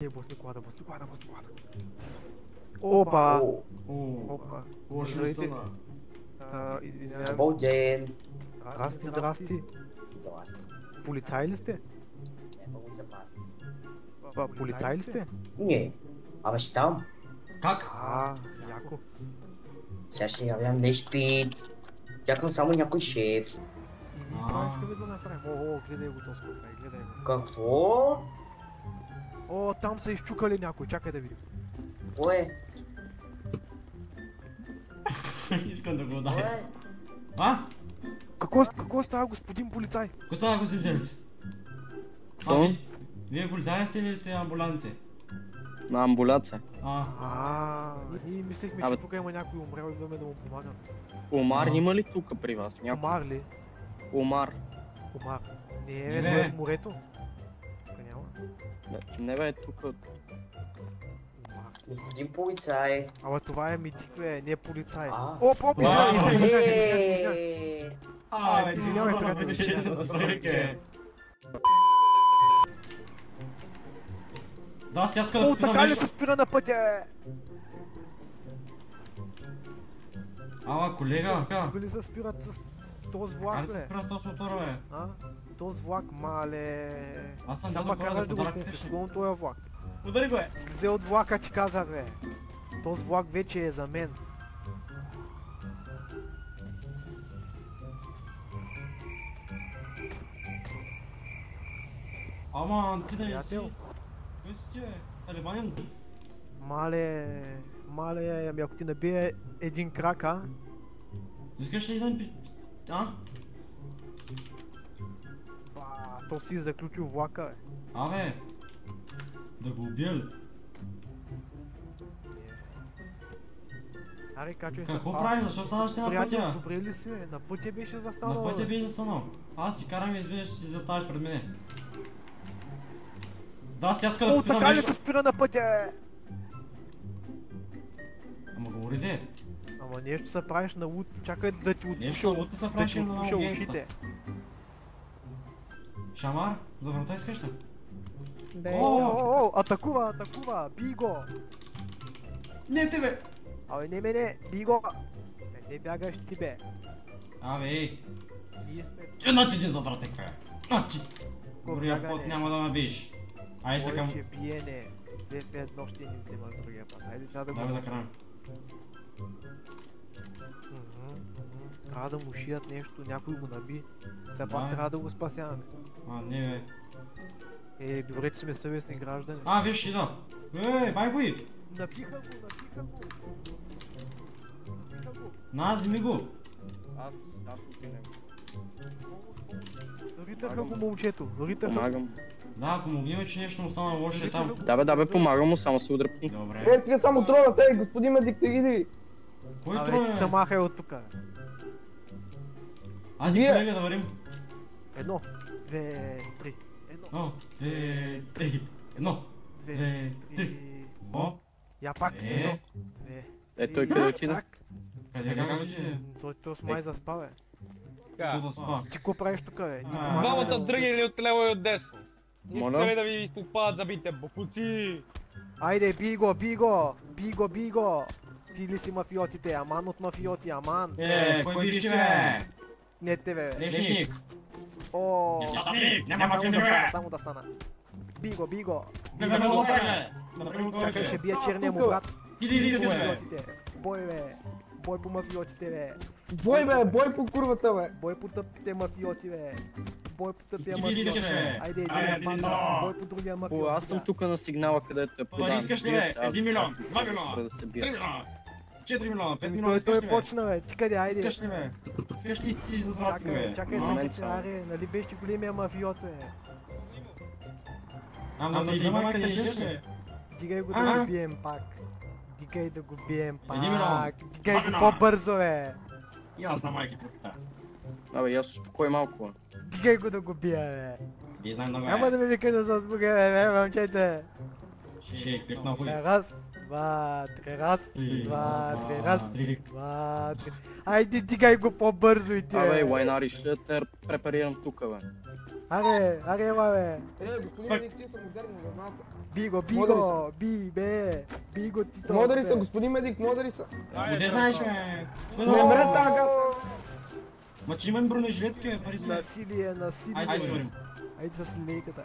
Босни колата. Опа! Опа! Лошо ми стана. Извинявам се. Добър ден! Здрасти. Здрасти. Полицай ли сте? Много запасти. Полицай ли сте? Не. Абе ще там. Как? Яко. Сега ще явям да изпит. Чакам само някой шеф. И ние това искаме да направим. О, гледай го този гледай го. Какво? О, там са изчукали някой, чакай да видим. Кое? Искам да го ударя. Кое? А? Какво става, господин полицай? Какво става, господин Телец? Вие полицаи сте или сте амбуланци? На амбулация. Ние мислехме, че тук има някой умрял и идваме да му помагаме. Омар има ли тук при вас? Омар ли? Омар. Не, той е в морето. Тук няма. Не бе, тук. Господин полицай. Ама това е медик, бе, не е полицай. Опа, Извинявай, приятели. Да, с тятка да О, попитам така ли нещо. се спира на пътя? Ама, колега, Тук ли се спират с този влак, как ли се бе? спира с този мотора, бе? Този влак, мале... Аз съм Само бил караш да го подарък, конфискувам този влак. Удари го, е! Слезе от влака, ти казах, бе. Този влак вече е за мен. Ама, ти да не си... Приятел. Кой си ти, бе? Талибанин? Мале, ами ако ти набие един крак, Искаш ли да ми... то си заключил влака, бе. Абе, да го убия ли? Аре, качвай се. Какво правиш? Защо ставаш ти на Приятел, пътя? добре ли си, бе? На пътя беше застанал, На пътя бе. беше застанал. Аз си карам и изведнъж ти заставаш пред мене. Да, с тятка да О, попитам така ли нещо. се спира на пътя, бе? Ама говорите. Ама нещо се правиш на луд, чакай да ти Нещо луд се правиш на отпуша агентства. ушите. Шамар, за врата искаш ли? О, атакува, бий го! Не тебе! Абе, не мене, бий го! Не бягаш ти, бе. Абе, ей! Ние сме... Значи един затратник, бе! Значи! Гория бягане. път няма да ме биеш. Ай се към... Повече биене. 2 в едно ще ни взема другия път. Хайде сега да го... Дай ме да карам. Трябва да му шият нещо, някой го наби. Все пак Да. трябва да го спасяваме. Не бе. Добре, че сме съвестни граждани. Виж и да. Майко и! Напиха го! На, вземи го! Аз съм при него. Ритаха го момчето, ритаха. Помагам. Да, помогни ме, че нещо му стана лошо е там. Да бе, помагам му, само се удръпни. Добре. Ти само тронат, господин медик, те иди. Кой Абе, троне, ти бе? се махай от тука. Айде, Вие. колега, да варим. 1, 2, 3. 1, 2, 3. 1, 2, 3. О, Я пак. 1, 2. Той къде отида? къде как отиде? Той с май заспа, бе. Кто заспа? Ти какво правиш тука, бе? Двамата тръгнали от лево и от десно. Моля? Искали да ви изпопадат забите бокуци. Айде, бий го! Ти ли си мафиотите? Аман от мафиоти, аман! Кой вижте, бе? Не тебе, бе. Лешник! О, Няма само да стана. Бий го! Не ме лукаш, бе! Чакай, ще бия черния му брат. Иди, По бе! мафиотите. Бой, бе. Бой по мафиотите, бе. Бой бе, бой по курвата бе. Бой по тъпите мафиоти, бе. Бой по тъпия Иди, мафиоти. бе. Айде, Айде, един банда. да. Бой по другия О, мафиоти. аз съм тук на сигнала, където е подан. искаш ли, бе? 1 милион, 2 милиона, Спра да се 3 бие. милиона, 4 милиона, 5 милиона, Той искаш ли, бе? почна, бе. Ти къде, айде. Искаш ли, бе? Искаш ли ти за врата, бе? Чакай Момент се, само. аре. Нали беше големия мафиот, бе. Ама да идва къде ще, бе? Дигай го да го бием пак. Дигай да го бием Един милион. пак. Дигай го Два по-бързо, бе. И аз на майките. Абе, аз успокой малко. Дигай го да го бия, бе. Вие знам много, Няма да ми викаш да се успокоя, бе, момчете. Ще кликна хуй. Раз, два, три, раз, Три, два, раз, три, два, раз, три. два, три. Айде, дигай го по-бързо и ти, Абе, бе. лайнари, ще те препарирам тук, бе. Аре, ела, бе. Господин медик, ти са модерни, да знаете. Биго, Модери биго, би, бе, биго ти то. Модери бе. са, господин медик, модери са. Къде знаеш, бе? Не мре тага. Ма че имам бронежилетки, бе, пари сме. Насилие, насилие. Айде, свърим. Айде с лейката.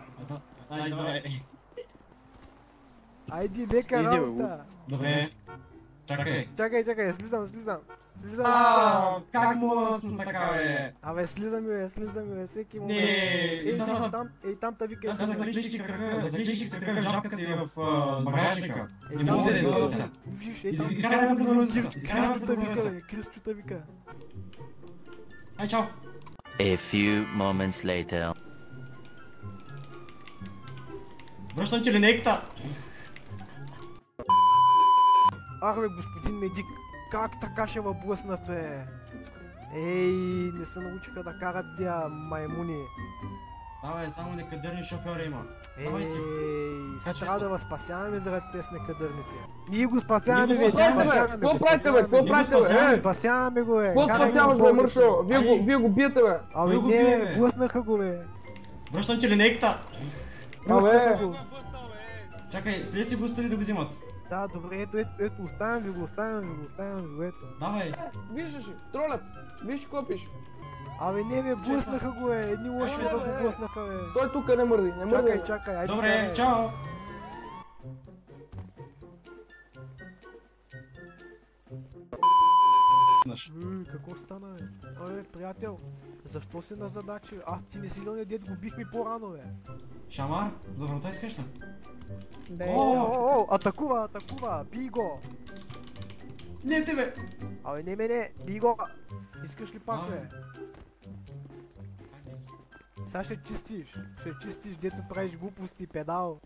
Айде, давай. Айде, лека Слизи, бе, работа. Добре. Чакай. Чакай, слизам. Слизам. Как мога да съм така, бе? Абе, слизам, бе, всеки момент. Не, Ей, сега са... там та вика. Сега заглеждаш с крака в жабката и в багажника. Не там мога да та изляза вика. сега. Виж, ей там. Изкарай ме през прозореца. Изкарай ме през Кръстчута вика, прозореца. бе, кръстчута вика. Ай, чао. A few moments later. Връщам ти линейката. Ах, бе, господин медик, как така ще ва блъснат, бе? Ей, не се научиха да карат тия маймуни. Давай, само некадърни шофьори има. Давай Ей, ти. сега Качи трябва се. да възпасяваме заради тези некадърници. Ние го спасяваме, Ние го вече, спасяваме, спасяваме Какво го, правите, бе? Какво спасяваме го. правите, бе? Спасяваме го, бе. Какво Караме спасяваш, го бе, в болница. Мършо? Вие го биете, бе. Абе, Кой го не, бие, бе, бе? блъснаха го, бе. Връщам ти линейката. Блъснаха Абе. го. Чакай, след си го остави да го взимат. Да, добре, ето, оставям ви го, ето. Давай. Виждаш ли, тролят. Виж какво пише. Абе, не, бе, блъснаха го, бе. Едни лоши да го блъснаха, бе. Стой тук, не мърди, не мърди. Чакай, айде. Добре, карай. чао. Какво стана, бе? Абе, приятел, защо си на задачи? Ти не си ли оня дед го бихме по-рано, бе? Шамар, за врата искаш ли? Атакува, бий го! Не, те бе. Абе, не мене, бий го! Искаш ли пак, Абе. бе? Сега ще чистиш, дето правиш глупости, педал.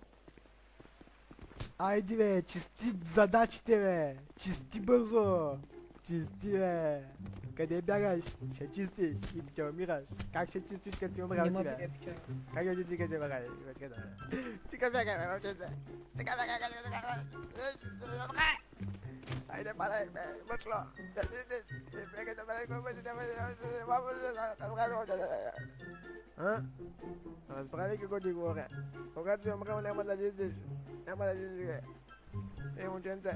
Айде, бе, чисти задачите, бе! Чисти бързо! Чисти, бе! Къде бягаш? Ще чистиш и ще умираш. Как ще чистиш, като си умрял ти, бе? Как ще чистиш, като си умрял? Стига бягай, бе, момченце! Стига бягай, айде, падай, бе, мъчло! Бягай да бъде, разбра ли какво ти говоря? Когато си умрял, няма да чистиш. Няма да чистиш, бе. Ей, момченце!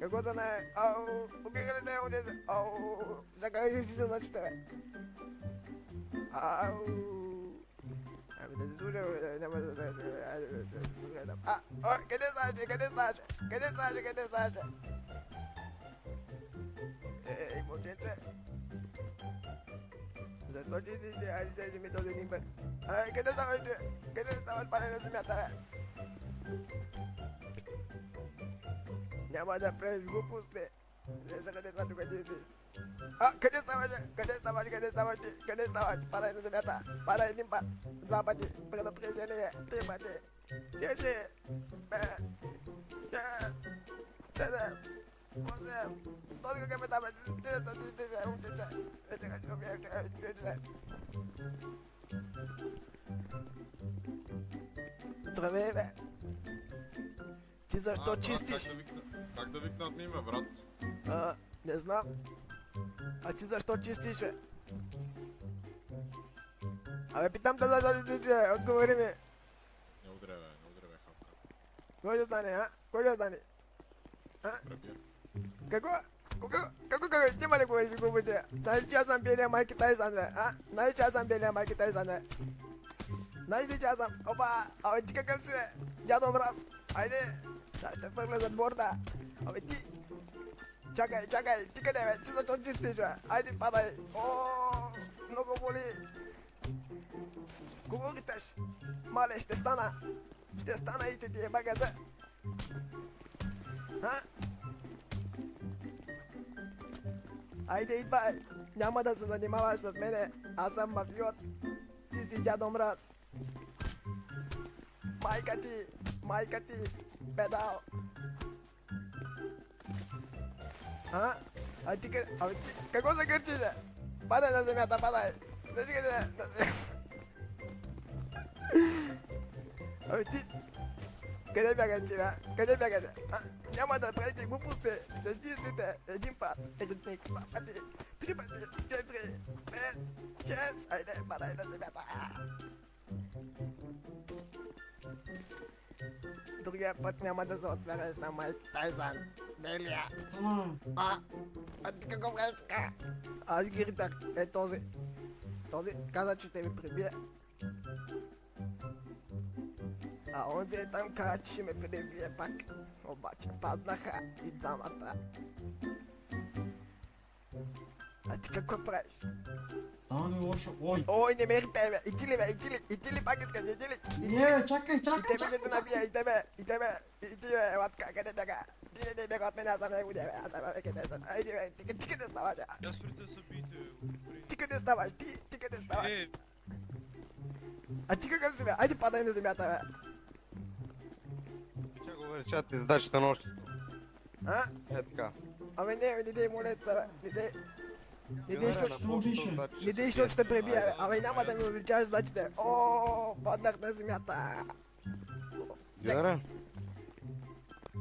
Какво да не? Убиха ли те, момченце? Закарай си задачите, бе. Ами да се слуша, бе, няма да се гледам. Къде ставаш, бе? Ей, момченце! Защо чистиш, бе? Айде седи ми този един път. Къде ставаш, бе? Къде ставаш, пане на земята, бе? Няма да правиш глупости. Не заради това тук чистиш. Къде ставаш, бе? Къде ставаш? Падай на земята. Падай един път, два пъти, предупреждение, три пъти. 4, 5, 6, 7, 8. Този какъв е там, здравей, бе. Ти защо чистиш? Как да викнат ми име, брат? Не знам. Ти защо чистиш, бе? Абе, питам те защо чистиш, бе. Отговори ми. Не удря, хапка. Кой ще стане, Кой ще стане? Пребия. Какво? Няма да говориш глупости. Знаеш, че аз съм белия Майки Тайсън, бе, Знаеш, че аз съм белия Майки Тайсън, бе? Знаеш ли, че аз съм? Опа! Абе, ти какъв си, бе? Дядо Мраз! Айде! Да, ще фърля зад борда! Абе, ти! Чакай! Ти къде, бе? Ти защо чистиш, бе? Айде, падай! Много боли! Кого риташ? Мале, ще стана! И ще ти е багаза! Айде, идвай! Няма да се занимаваш с мене! Аз съм мафиот! Ти си дядо Мраз! Майка ти! Педал! Ти какво се гърчиш, бе? Падай на земята, падай! Ти... Къде бягаш, бе? Няма да правите глупости! Ще чистите един път, два пъти, три пъти, 4, 5, 6, айде, падай на земята! другия път няма да се отвереш на Майк Тайсън. Белия. А ти какво правиш така? Аз ги ритах. Е този. Този каза, че ще ми прибие. А онзи е там каза, че ще ме прибие пак. Обаче паднаха и двамата. А ти какво правиш? Става ми лошо. Ой! Ой, не ме ритай, бе! Иди ли, бе? Иди ли пак искаш? Иди ли? Не, чакай, И чакай, тебе ще те набия, и тебе, и ти бе, латка, къде бяга? Ти не бяга от мен, аз съм него, бе, аз съм веке десен. Айди бе, ти къде ставаш, бе? Аз преди да се биете, Ти къде ставаш, ти къде ставаш? А ти какъв си, бе? Айди падай на земята, бе. Чакай го речат ти задачата на още. А? Е така. Ами не дей молеца, бе, не дей. Не дей, Генерал, защото... на почта задача Не дей, ще защото ще спре. пребия, бе. Ами няма да ми увеличаваш задачите. О, паднах на земята. Генерал,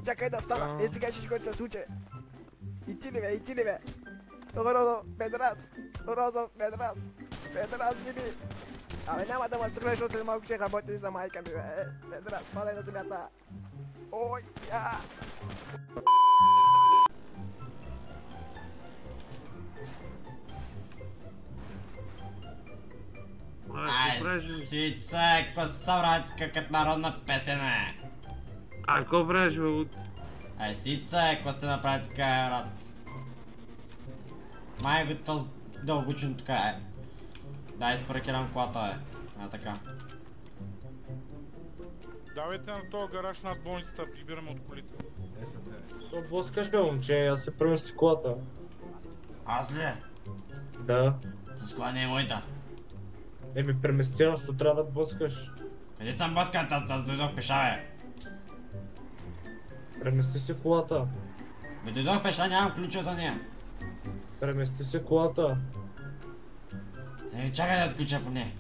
Чакай да стана, е сега ще се случи. И ти ли бе? Розов Педрас, Педрас ги би. Абе няма да ме стреляш, след малко ще работиш за майка ми, бе. Педрас, падай на земята. Ой, я. Ай, сице, коса, брат, какът народна песен е. А какво правиш, бе, от... Ай, сице, какво сте направи така, е, брат? Май ви този дългочин тук е. Дай изпаркирам колата, е. А, така. Давайте на този гараж над болницата, прибираме от колите. То блъскаш, бе, момче, аз се премести колата. Аз ли? Да. С кола не е моята. Еми, преместя, защото трябва да блъскаш. Къде съм бъскат? Аз дойдох пеша, бе. Премести си колата. Бе, дойдох пеша, нямам ключа за нея. Премести си колата. Еми, чакай да отключа поне.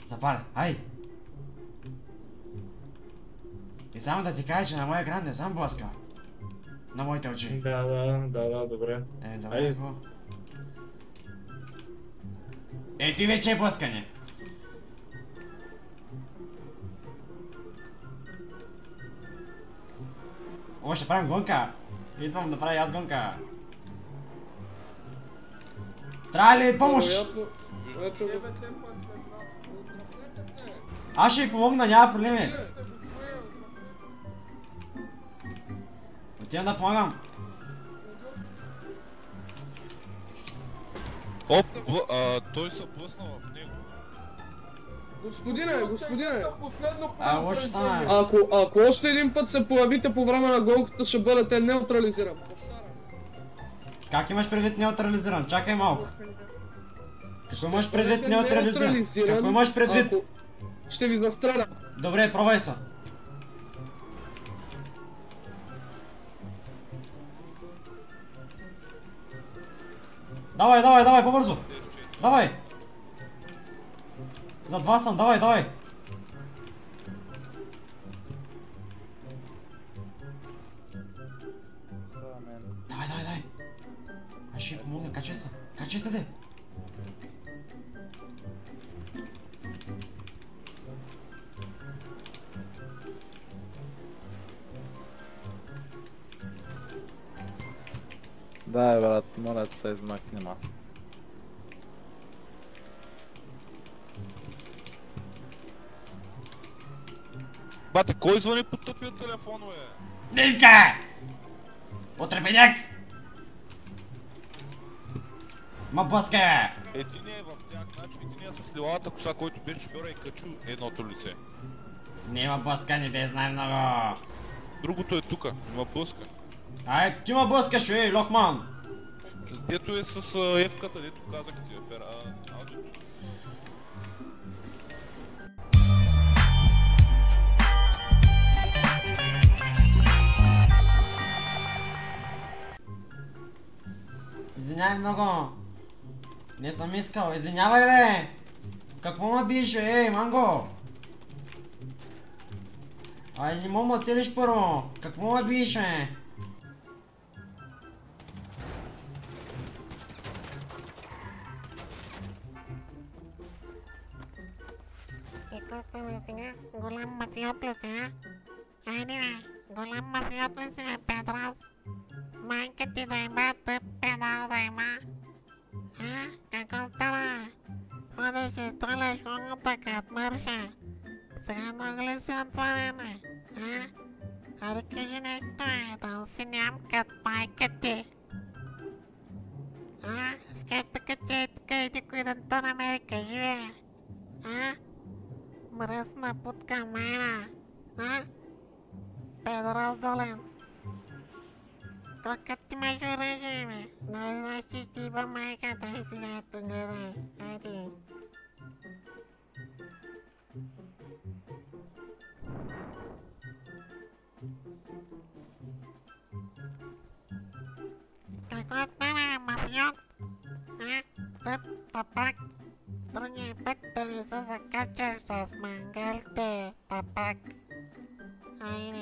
Запаля, ай! И само да ти кажа, че на моя екран не съм блъскал. На моите очи. Да, добре. Добре, Ай. хубаво. Ти вече е блъскане. О, ще правим гонка. Идвам да правя аз гонка. Трябва ли помощ? Аз ще ви помогна, няма проблеми. Отивам да помагам. Оп, той се блъсна в него. Господине! Лошо стана. Ако още един път се появите по време на гонката, ще бъдете неутрализиран. Как имаш предвид неутрализиран? Чакай малко. Какво имаш предвид неутрализиран? Какво имаш предвид? Ще ви застрелям. Добре, пробвай се. Давай, по-бързо. Давай. За два съм, давай. Давай. Аз ще ви помогна, качвай се, те. Дай, брат, моля да се измъкни, ма. Бате, кой звъни по тъпия телефон, бе? Динка! Отрепеняк! Ма блъскай, бе! Единия е в тях, значи единия с лилавата коса, който беше шофьора и качу едното лице. Няма блъскане, да я знае много. Другото е тука, има блъска. Ай, ти ма блъскаш, ей, лохман! Дето е с ефката, дето казах ти, Фер, аудиото. Извинявай много. Не съм искал, извинявай, бе! Какво ме биеш, ей, манго? Ай, не мога ме целиш първо. Какво ме биеш, бе? Terus Gulam Mafiotlis ya. Anyway, Gulam Mafiotlis ve Pedras. Manke tidak batıp pedal dayma. Ha? Kakotara. Hadi şistala şunu takat marşa. Sen agresyon farana. Ha? Herkesin ekmeği dalsın yamkat payketi. Ha? Скажете, че кайде куиданта на Америка живее? А? Мръсна путка майна. А? Педрос долен. Какът ти имаш оръжие, бе? Нали знаеш, че ще иба майката и сега ето гледай. Айде. Какво стана, мафиот? А? Тъп, тапак. Другия път да не се закачаш с мангалите, тапак. Айде.